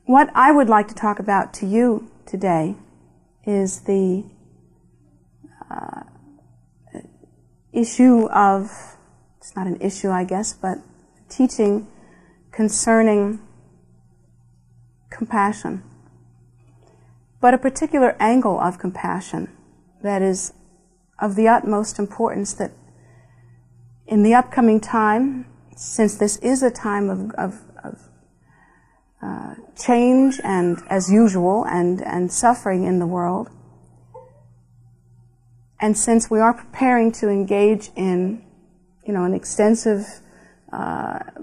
what I would like to talk about to you today is the issue of, it's not an issue I guess, but teaching concerning compassion. But a particular angle of compassion that is of the utmost importance, that in the upcoming time, since this is a time of change and, as usual, and suffering in the world, and since we are preparing to engage in, an extensive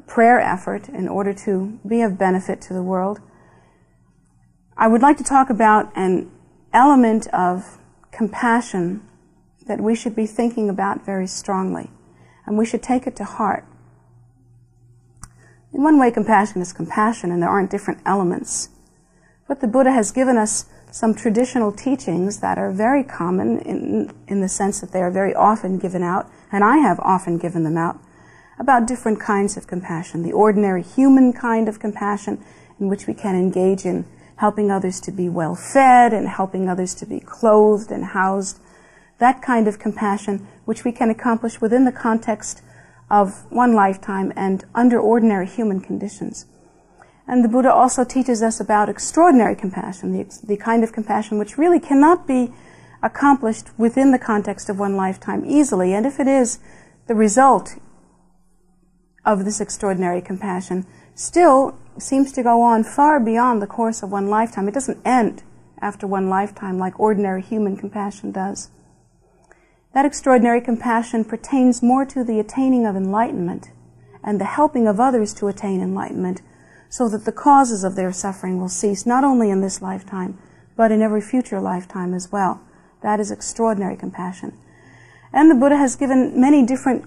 prayer effort in order to be of benefit to the world, I would like to talk about an element of compassion that we should be thinking about very strongly, and we should take it to heart. In one way, compassion is compassion, and there aren't different elements. But the Buddha has given us some traditional teachings that are very common in the sense that they are very often given out, and I have often given them out, about different kinds of compassion. The ordinary human kind of compassion, in which we can engage in helping others to be well fed and helping others to be clothed and housed. That kind of compassion which we can accomplish within the context of one lifetime and under ordinary human conditions. And the Buddha also teaches us about extraordinary compassion, the kind of compassion which really cannot be accomplished within the context of one lifetime easily. And if it is the result of this extraordinary compassion, still seems to go on far beyond the course of one lifetime. It doesn't end after one lifetime like ordinary human compassion does. That extraordinary compassion pertains more to the attaining of enlightenment and the helping of others to attain enlightenment, so that the causes of their suffering will cease, not only in this lifetime, but in every future lifetime as well. That is extraordinary compassion. And the Buddha has given many different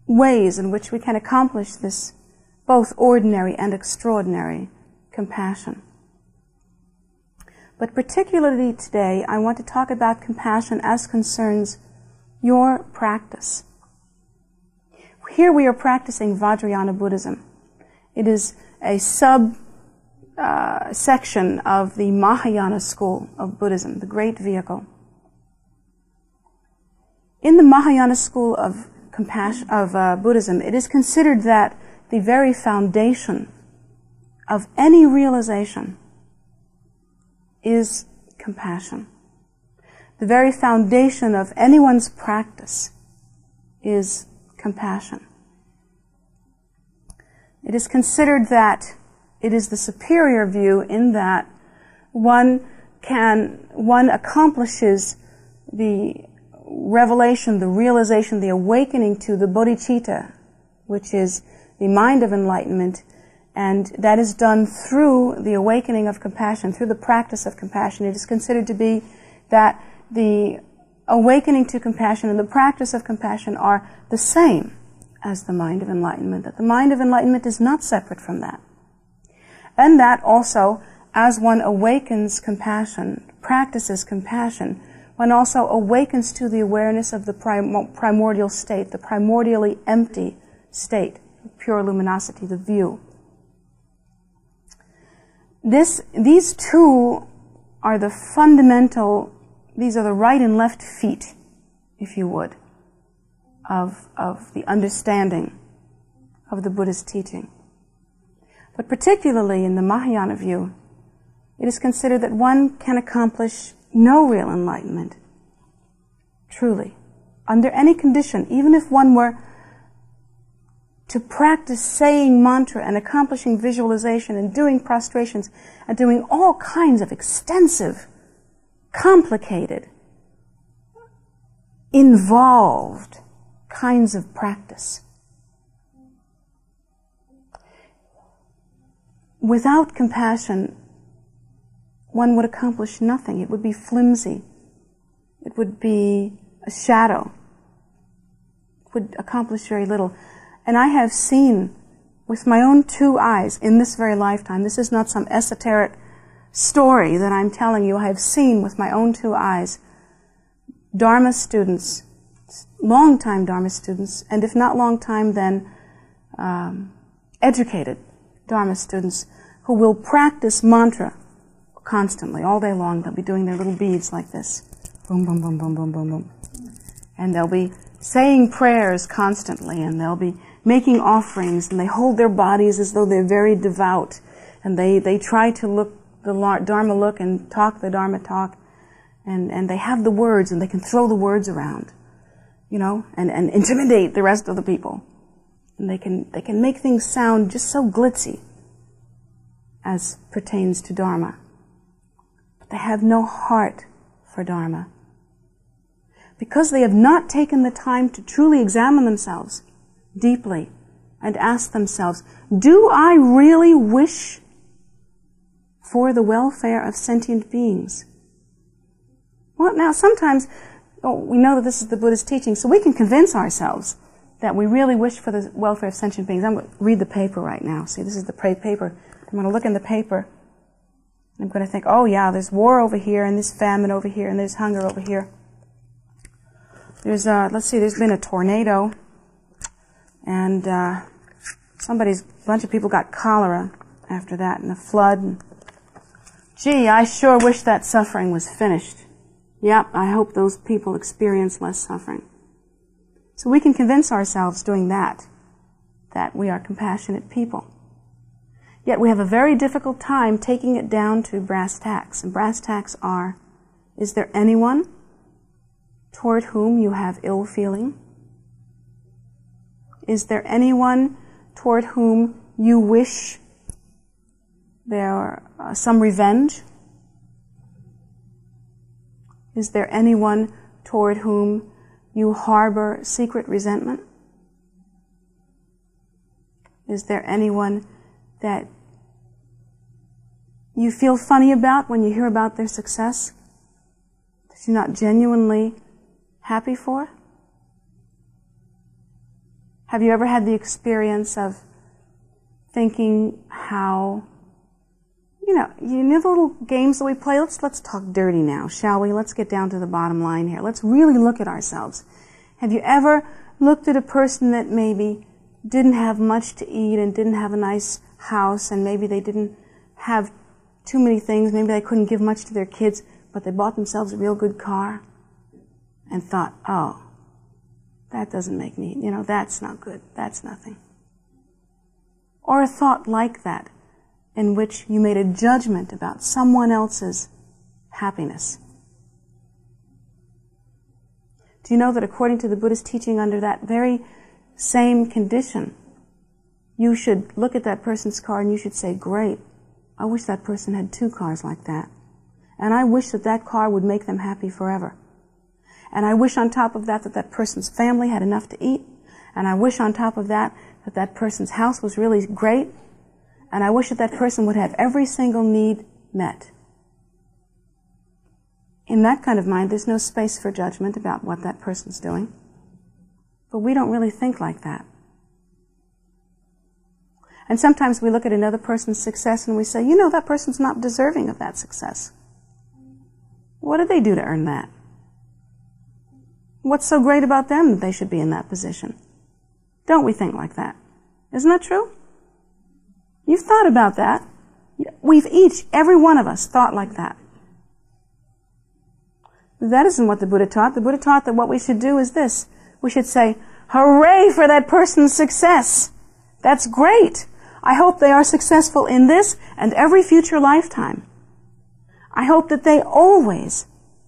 ways in which we can accomplish this both ordinary and extraordinary compassion. But particularly today, I want to talk about compassion as concerns your practice. Here we are practicing Vajrayana Buddhism. It is a sub-section of the Mahayana school of Buddhism, the great vehicle. In the Mahayana school of Buddhism, it is considered that the very foundation of any realization is compassion. The very foundation of anyone's practice is compassion. It is considered that it is the superior view in that one accomplishes the revelation, the realization, the awakening to the Bodhicitta, which is the mind of enlightenment, and that is done through the awakening of compassion, through the practice of compassion. It is considered to be that the awakening to compassion and the practice of compassion are the same as the mind of enlightenment, that the mind of enlightenment is not separate from that. And that also, as one awakens compassion, practices compassion, one also awakens to the awareness of the primordial state, the primordially empty state, pure luminosity, the view. These two are the fundamental, these are the right and left feet, if you would, of the understanding of the Buddha's teaching. But particularly in the Mahayana view, it is considered that one can accomplish no real enlightenment, truly, under any condition, even if one were to practice saying mantra and accomplishing visualization and doing prostrations and doing all kinds of extensive, complicated, involved kinds of practice. Without compassion, one would accomplish nothing. It would be flimsy. It would be a shadow. It would accomplish very little. And I have seen with my own two eyes in this very lifetime, this is not some esoteric story that I'm telling you, I have seen with my own two eyes Dharma students, long-time Dharma students, and if not long-time, then educated Dharma students, who will practice mantra constantly, all day long. They'll be doing their little beads like this. Boom, boom, boom, boom, boom, boom, boom. And they'll be saying prayers constantly, and they'll be making offerings, and they hold their bodies as though they're very devout, and they try to look the Dharma look and talk the Dharma talk, and they have the words, and they can throw the words around, you know, and intimidate the rest of the people. And they can make things sound just so glitzy as pertains to Dharma. But they have no heart for Dharma. Because they have not taken the time to truly examine themselves deeply and ask themselves, do I really wish for the welfare of sentient beings? Well, now sometimes we know that this is the Buddha's teaching, so we can convince ourselves that we really wish for the welfare of sentient beings. I'm going to read the paper right now. See, this is the paper. I'm going to look in the paper, and I'm going to think, oh yeah, there's war over here, and there's famine over here, and there's hunger over here. There's, let's see, there's been a tornado, and a bunch of people got cholera after that, and a flood. And, gee, I sure wish that suffering was finished. Yep, I hope those people experience less suffering. So we can convince ourselves doing that we are compassionate people. Yet we have a very difficult time taking it down to brass tacks. And brass tacks are, is there anyone toward whom you have ill feeling? Is there anyone toward whom you wish there some revenge? Is there anyone toward whom you harbor secret resentment? Is there anyone that you feel funny about when you hear about their success, that you're not genuinely happy for? Have you ever had the experience of thinking how, you know the little games that we play? Let's talk dirty now, shall we? Let's get down to the bottom line here. Let's really look at ourselves. Have you ever looked at a person that maybe didn't have much to eat and didn't have a nice house, and maybe they didn't have too many things, maybe they couldn't give much to their kids, but they bought themselves a real good car, and thought, oh, that doesn't make me, that's not good, that's nothing. Or a thought like that, in which you made a judgment about someone else's happiness. Do you know that according to the Buddha's teaching, under that very same condition, you should look at that person's car and you should say, great, I wish that person had 2 cars like that. And I wish that car would make them happy forever. And I wish on top of that that person's family had enough to eat. And I wish on top of that that person's house was really great. And I wish that person would have every single need met. In that kind of mind, there's no space for judgment about what that person's doing. But we don't really think like that. And sometimes we look at another person's success and we say, that person's not deserving of that success. What did they do to earn that? What's so great about them that they should be in that position? Don't we think like that? Isn't that true? You've thought about that. We've every one of us, thought like that. That isn't what the Buddha taught. The Buddha taught that what we should do is this. We should say, hooray for that person's success. That's great. I hope they are successful in this and every future lifetime. I hope that they always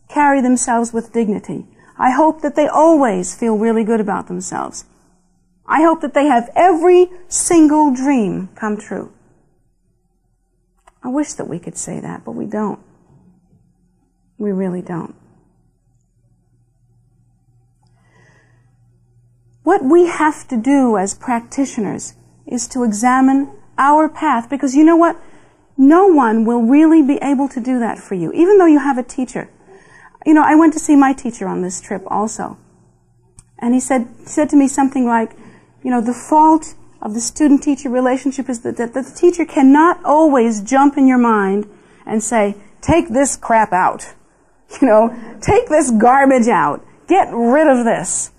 carry themselves with dignity. I hope that they always feel really good about themselves. I hope that they have every single dream come true. I wish that we could say that, but we don't. We really don't. What we have to do as practitioners is to examine our path, because you know what? No one will really be able to do that for you, even though you have a teacher. I went to see my teacher on this trip also. And he said to me something like, the fault of the student-teacher relationship is that the teacher cannot always jump in your mind and say, take this crap out. Take this garbage out. Get rid of this.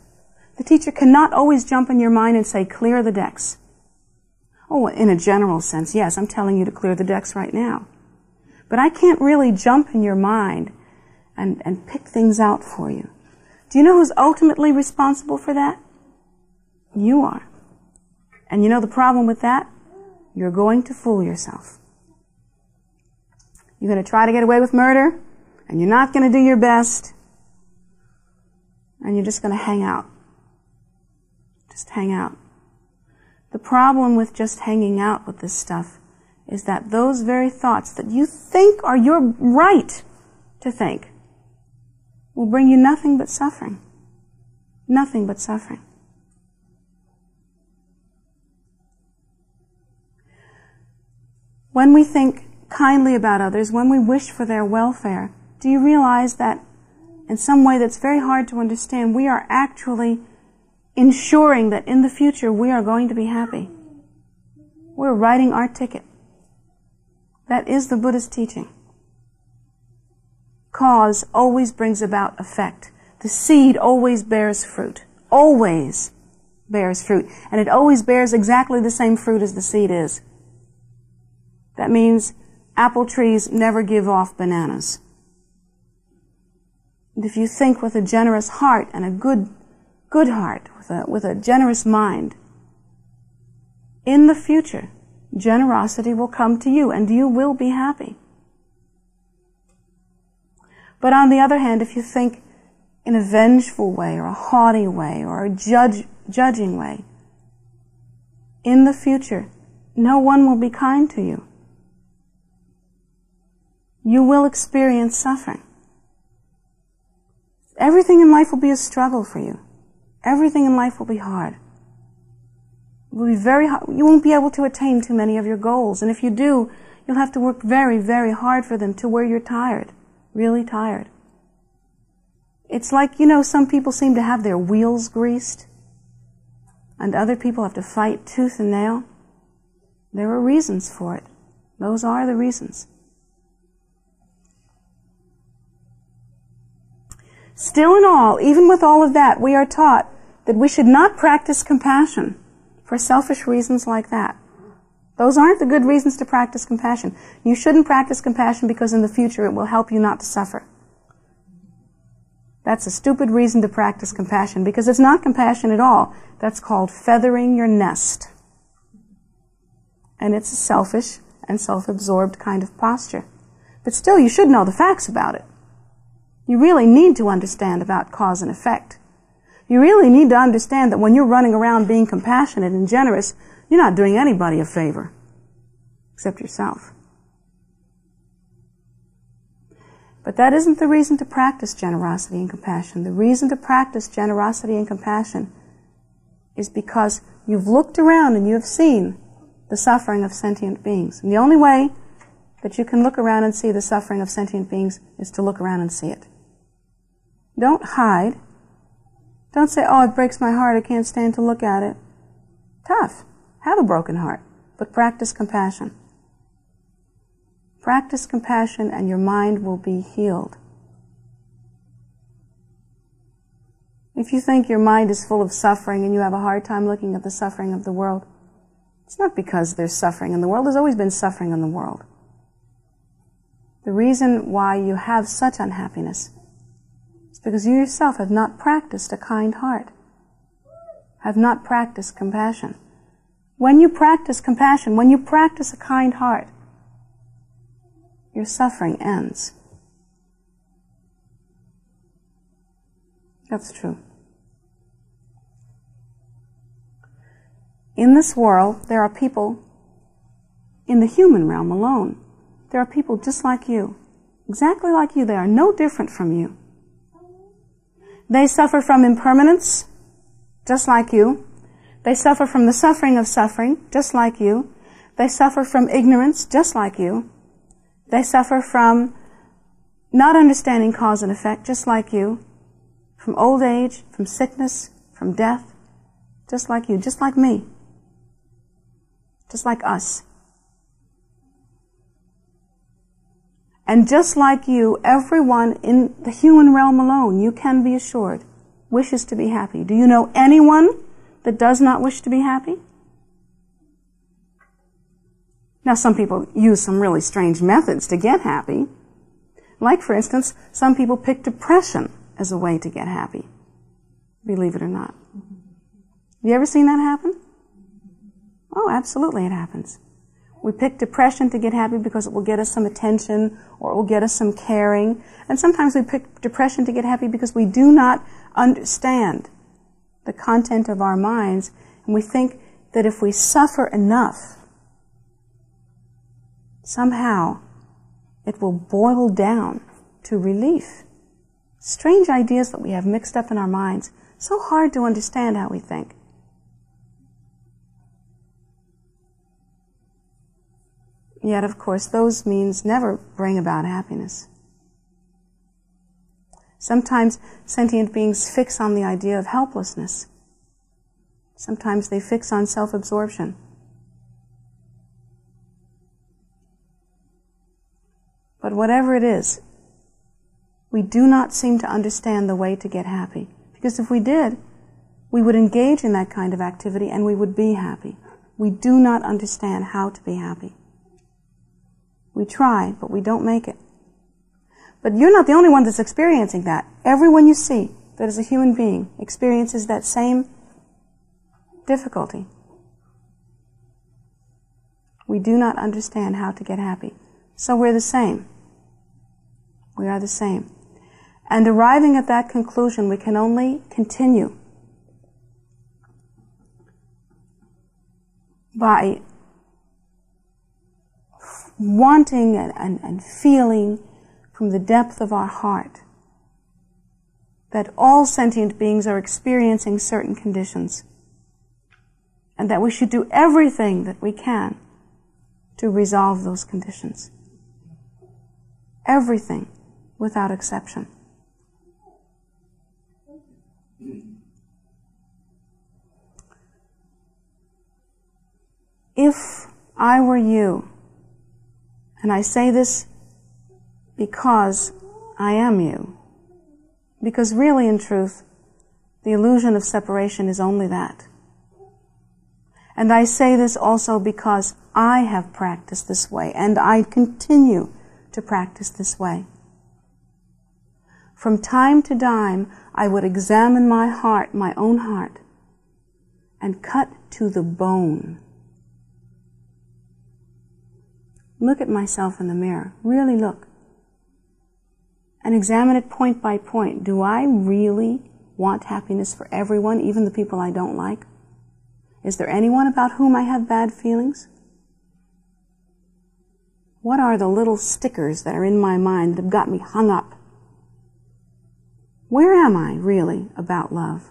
The teacher cannot always jump in your mind and say, clear the decks. Oh, in a general sense, yes, I'm telling you to clear the decks right now. But I can't really jump in your mind and pick things out for you. Do you know who's ultimately responsible for that? You are. And you know the problem with that? You're going to fool yourself. You're going to try to get away with murder, and you're not going to do your best, and you're just going to hang out. Just hang out. The problem with just hanging out with this stuff is that those very thoughts that you think are your right to think will bring you nothing but suffering. Nothing but suffering. When we think kindly about others, when we wish for their welfare, do you realize that in some way that's very hard to understand, we are actually ensuring that in the future we are going to be happy? We're writing our ticket. That is the Buddha's teaching. Cause always brings about effect. The seed always bears fruit. Always bears fruit. And it always bears exactly the same fruit as the seed is. That means apple trees never give off bananas. And if you think with a generous heart and a good heart, with a generous mind, in the future, generosity will come to you and you will be happy. But on the other hand, if you think in a vengeful way or a haughty way or a judging way, in the future, no one will be kind to you. You will experience suffering. Everything in life will be a struggle for you. Everything in life will be hard. It will be very hard. You won't be able to attain too many of your goals. And if you do, you'll have to work very, very hard for them to where you're tired. Really tired. It's like, some people seem to have their wheels greased. And other people have to fight tooth and nail. There are reasons for it. Those are the reasons. Still in all, even with all of that, we are taught that we should not practice compassion for selfish reasons like that. Those aren't the good reasons to practice compassion. You shouldn't practice compassion because in the future it will help you not to suffer. That's a stupid reason to practice compassion because it's not compassion at all. That's called feathering your nest. And it's a selfish and self-absorbed kind of posture. But still, you should know the facts about it. You really need to understand about cause and effect. You really need to understand that when you're running around being compassionate and generous, you're not doing anybody a favor, except yourself. But that isn't the reason to practice generosity and compassion. The reason to practice generosity and compassion is because you've looked around and you have seen the suffering of sentient beings. And the only way that you can look around and see the suffering of sentient beings is to look around and see it. Don't hide. Don't say, oh, it breaks my heart, I can't stand to look at it. Tough. Have a broken heart. But practice compassion. Practice compassion and your mind will be healed. If you think your mind is full of suffering and you have a hard time looking at the suffering of the world, it's not because there's suffering in the world. There's always been suffering in the world. The reason why you have such unhappiness is because you yourself have not practiced a kind heart, have not practiced compassion. When you practice compassion, when you practice a kind heart, your suffering ends. That's true. In this world, there are people, in the human realm alone, there are people just like you, exactly like you. They are no different from you. They suffer from impermanence, just like you. They suffer from the suffering of suffering, just like you. They suffer from ignorance, just like you. They suffer from not understanding cause and effect, just like you. From old age, from sickness, from death, just like you, just like me. Just like us. And just like you, everyone in the human realm alone, you can be assured, wishes to be happy. Do you know anyone that does not wish to be happy? Now, some people use some really strange methods to get happy. Like, for instance, some people pick depression as a way to get happy. Believe it or not. Have you ever seen that happen? Oh, absolutely it happens. We pick depression to get happy because it will get us some attention or it will get us some caring. And sometimes we pick depression to get happy because we do not understand the content of our minds, and we think that if we suffer enough, somehow it will boil down to relief. Strange ideas that we have mixed up in our minds. So hard to understand how we think. Yet, of course, those means never bring about happiness. Sometimes sentient beings fix on the idea of helplessness. Sometimes they fix on self-absorption. But whatever it is, we do not seem to understand the way to get happy. Because if we did, we would engage in that kind of activity and we would be happy. We do not understand how to be happy. We try, but we don't make it. But you're not the only one that's experiencing that. Everyone you see that is a human being experiences that same difficulty. We do not understand how to get happy. So we're the same. We are the same. And arriving at that conclusion, we can only continue by wanting and feeling from the depth of our heart that all sentient beings are experiencing certain conditions and that we should do everything that we can to resolve those conditions. Everything, without exception. If I were you, and I say this because I am you, because really, in truth, the illusion of separation is only that. And I say this also because I have practiced this way, and I continue to practice this way. From time to time, I would examine my heart, my own heart, and cut to the bone. Look at myself in the mirror. Really look. And examine it point by point. Do I really want happiness for everyone, even the people I don't like? Is there anyone about whom I have bad feelings? What are the little stickers that are in my mind that have got me hung up? Where am I really about love?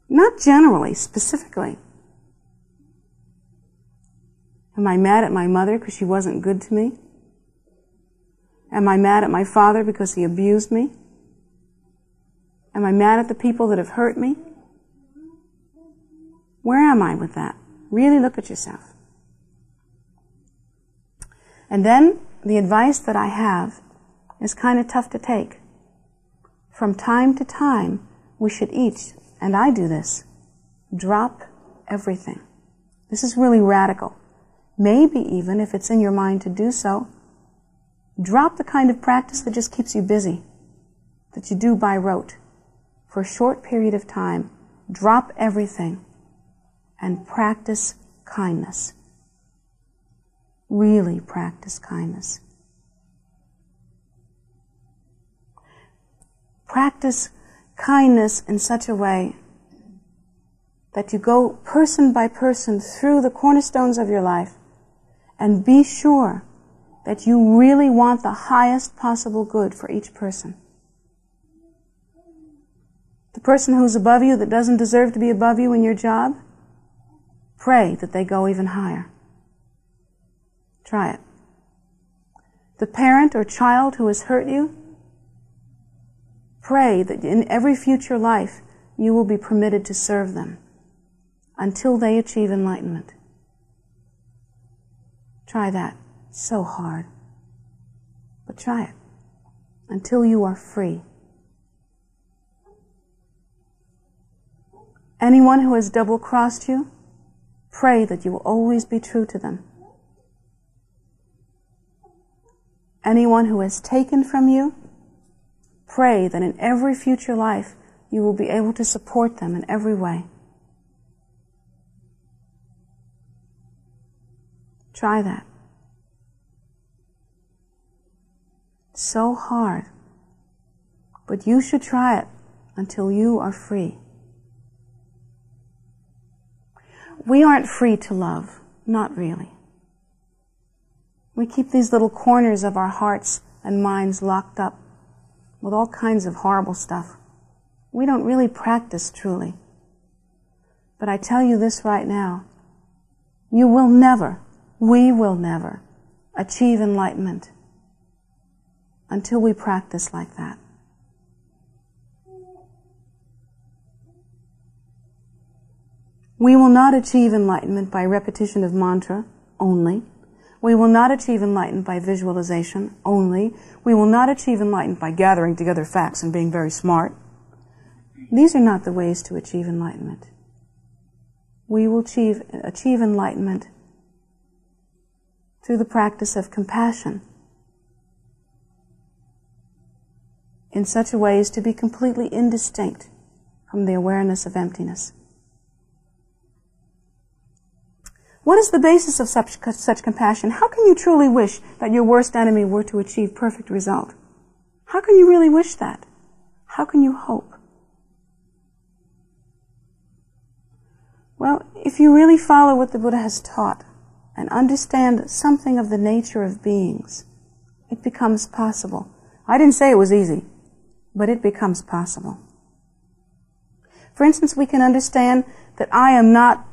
Not generally, specifically. Am I mad at my mother because she wasn't good to me? Am I mad at my father because he abused me? Am I mad at the people that have hurt me? Where am I with that? Really look at yourself. And then the advice that I have is kind of tough to take. From time to time, we should each, and I do this, drop everything. This is really radical. Maybe even, if it's in your mind to do so, drop the kind of practice that just keeps you busy, that you do by rote. For a short period of time, drop everything and practice kindness. Really practice kindness. Practice kindness in such a way that you go person by person through the cornerstones of your life and be sure that you really want the highest possible good for each person. The person who's above you that doesn't deserve to be above you in your job, pray that they go even higher. Try it. The parent or child who has hurt you, pray that in every future life you will be permitted to serve them until they achieve enlightenment. Try that. It's so hard. But try it until you are free. Anyone who has double-crossed you, pray that you will always be true to them. Anyone who has taken from you, pray that in every future life you will be able to support them in every way. Try that. It's so hard, but you should try it until you are free. We aren't free to love, not really. We keep these little corners of our hearts and minds locked up with all kinds of horrible stuff. We don't really practice truly. But I tell you this right now, you will never, we will never achieve enlightenment until we practice like that. We will not achieve enlightenment by repetition of mantra only. We will not achieve enlightenment by visualization only. We will not achieve enlightenment by gathering together facts and being very smart. These are not the ways to achieve enlightenment. We will achieve enlightenment through the practice of compassion in such a way as to be completely indistinct from the awareness of emptiness. What is the basis of such compassion? How can you truly wish that your worst enemy were to achieve perfect result? How can you really wish that? How can you hope? Well, if you really follow what the Buddha has taught and understand something of the nature of beings, it becomes possible. I didn't say it was easy, but it becomes possible. For instance, we can understand that I am not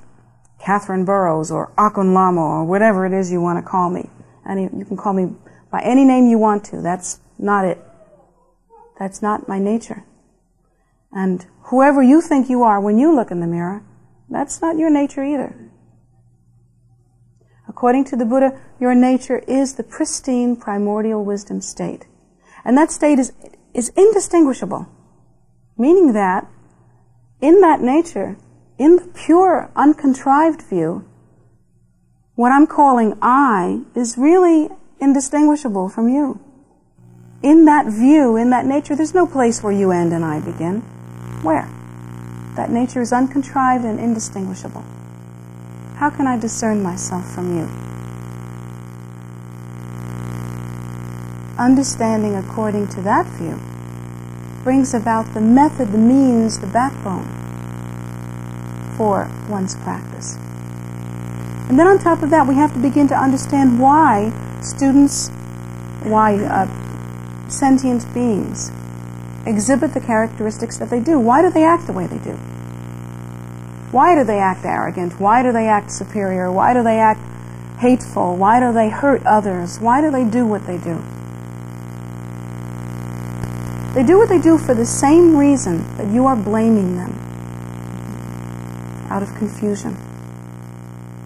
Catherine Burroughs or Ahkon Lhamo or whatever it is you want to call me. You can call me by any name you want to. That's not it. That's not my nature. And whoever you think you are when you look in the mirror, that's not your nature either. According to the Buddha, your nature is the pristine primordial wisdom state. And that state is indistinguishable, meaning that in that nature, in the pure, uncontrived view, what I'm calling I is really indistinguishable from you. In that view, in that nature, there's no place where you end and I begin. Where? That nature is uncontrived and indistinguishable. How can I discern myself from you? Understanding according to that view brings about the method, the means, the backbone for one's practice. And then on top of that, we have to begin to understand why sentient beings exhibit the characteristics that they do. Why do they act the way they do? Why do they act arrogant? Why do they act superior? Why do they act hateful? Why do they hurt others? Why do they do what they do? They do what they do for the same reason that you are blaming them, out of confusion,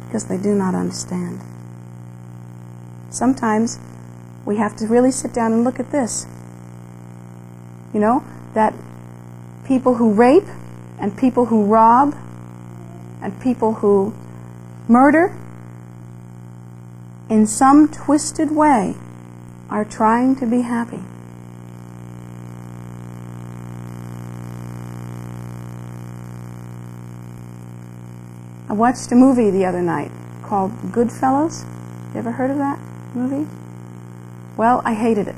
because they do not understand. Sometimes we have to really sit down and look at this. You know, that people who rape and people who rob and people who murder, in some twisted way, are trying to be happy. I watched a movie the other night called Goodfellas. You ever heard of that movie? Well, I hated it.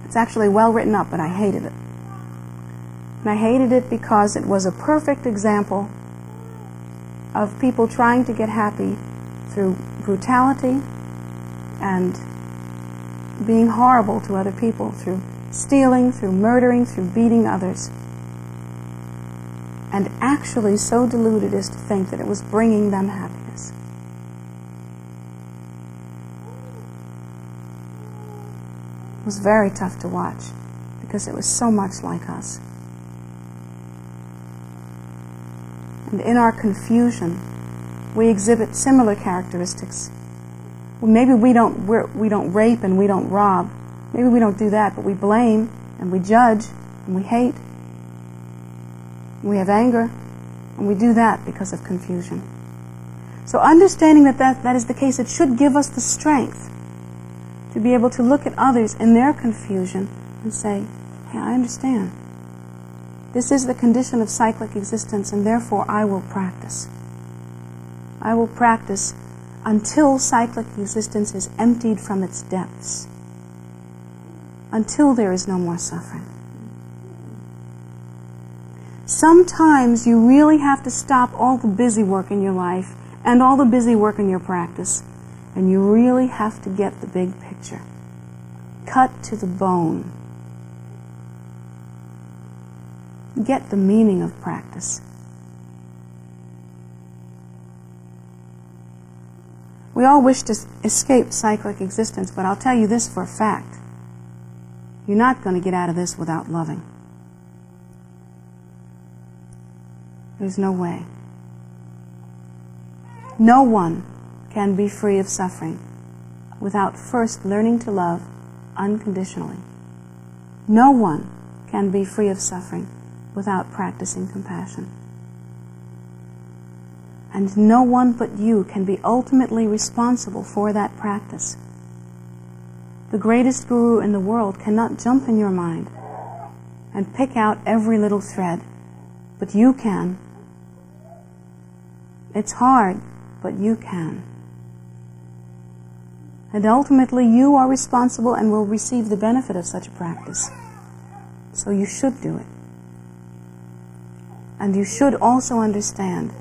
It's actually well written up, but I hated it. And I hated it because it was a perfect example of people trying to get happy through brutality and being horrible to other people, through stealing, through murdering, through beating others. And actually so deluded as to think that it was bringing them happiness. It was very tough to watch because it was so much like us. And in our confusion, we exhibit similar characteristics. Well, maybe we don't rape and we don't rob. Maybe we don't do that, but we blame and we judge and we hate. We have anger, and we do that because of confusion. So understanding that is the case, it should give us the strength to be able to look at others in their confusion and say, hey, I understand. This is the condition of cyclic existence, and therefore I will practice. I will practice until cyclic existence is emptied from its depths, until there is no more suffering. Sometimes you really have to stop all the busy work in your life and all the busy work in your practice, and you really have to get the big picture. Cut to the bone. Get the meaning of practice. We all wish to escape cyclic existence, but I'll tell you this for a fact. You're not going to get out of this without loving. There's no way. No one can be free of suffering without first learning to love unconditionally. No one can be free of suffering without practicing compassion. And no one but you can be ultimately responsible for that practice. The greatest guru in the world cannot jump in your mind and pick out every little thread, but you can. It's hard, but you can. And ultimately you are responsible and will receive the benefit of such a practice. So you should do it. And you should also understand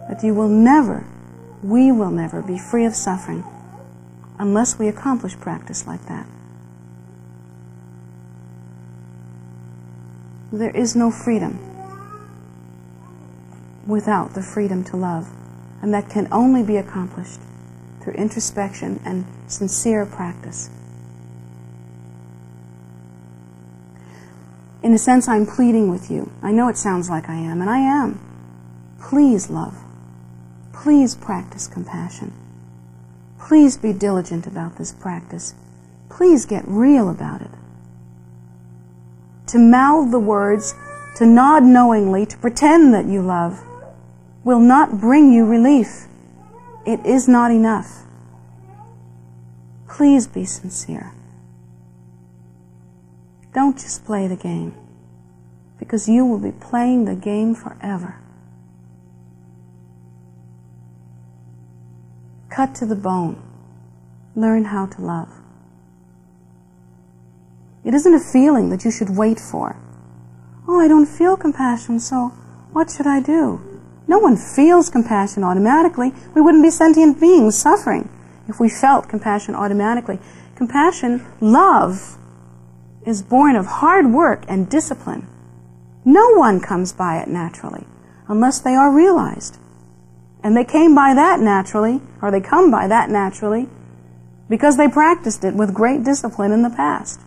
that we will never be free of suffering unless we accomplish practice like that. There is no freedom without the freedom to love, and that can only be accomplished through introspection and sincere practice. In a sense, I'm pleading with you. I know it sounds like I am, and I am. Please love. Please practice compassion. Please be diligent about this practice. Please get real about it. To mouth the words, to nod knowingly, to pretend that you love, will not bring you relief. It is not enough. Please be sincere. Don't just play the game, because you will be playing the game forever. Cut to the bone. Learn how to love. It isn't a feeling that you should wait for. Oh, I don't feel compassion, so what should I do? No one feels compassion automatically. We wouldn't be sentient beings suffering if we felt compassion automatically. Compassion, love, is born of hard work and discipline. No one comes by it naturally unless they are realized. And they came by that naturally, or they come by that naturally, because they practiced it with great discipline in the past.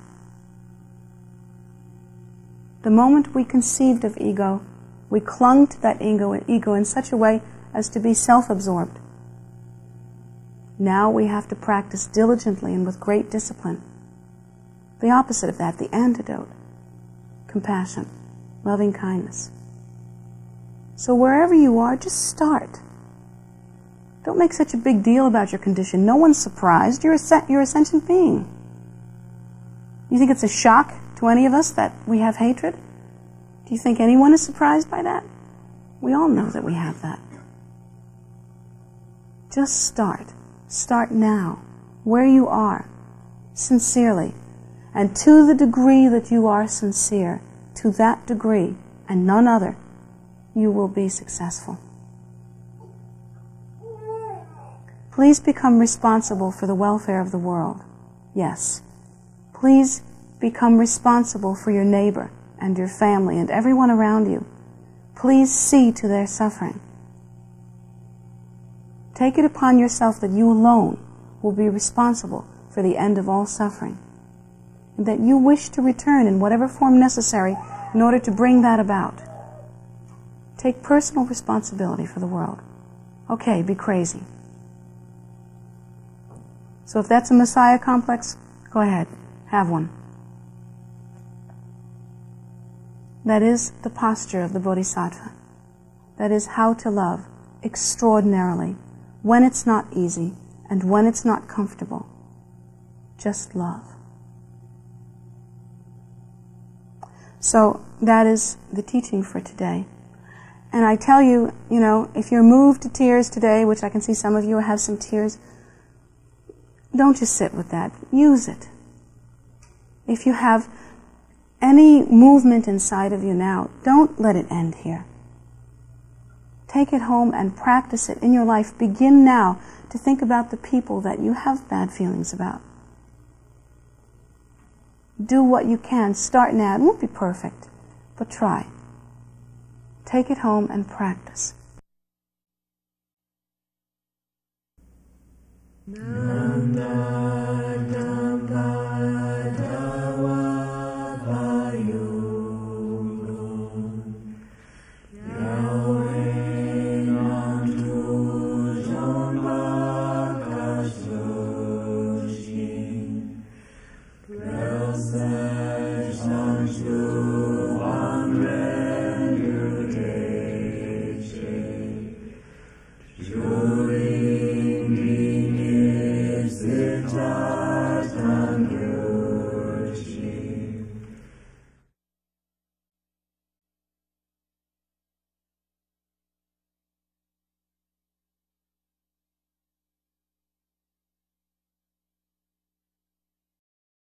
The moment we conceived of ego, we clung to that ego in such a way as to be self-absorbed. Now we have to practice diligently and with great discipline. The opposite of that, the antidote, compassion, loving kindness. So wherever you are, just start. Don't make such a big deal about your condition. No one's surprised. You're a sentient being. You think it's a shock to any of us that we have hatred? Do you think anyone is surprised by that? We all know that we have that. Just start. Start now, where you are, sincerely. And to the degree that you are sincere, to that degree, and none other, you will be successful. Please become responsible for the welfare of the world. Yes. Please become responsible for your neighbor and your family and everyone around you. Please see to their suffering. Take it upon yourself that you alone will be responsible for the end of all suffering, and that you wish to return in whatever form necessary in order to bring that about. Take personal responsibility for the world. Okay, be crazy. So if that's a Messiah complex, go ahead, have one. That is the posture of the Bodhisattva. That is how to love extraordinarily when it's not easy and when it's not comfortable. Just love. So that is the teaching for today. And I tell you, if you're moved to tears today, which I can see some of you have some tears, don't just sit with that. Use it. If you have any movement inside of you now, don't let it end here. Take it home and practice it in your life. Begin now to think about the people that you have bad feelings about. Do what you can. Start now. It won't be perfect, but try. Take it home and practice.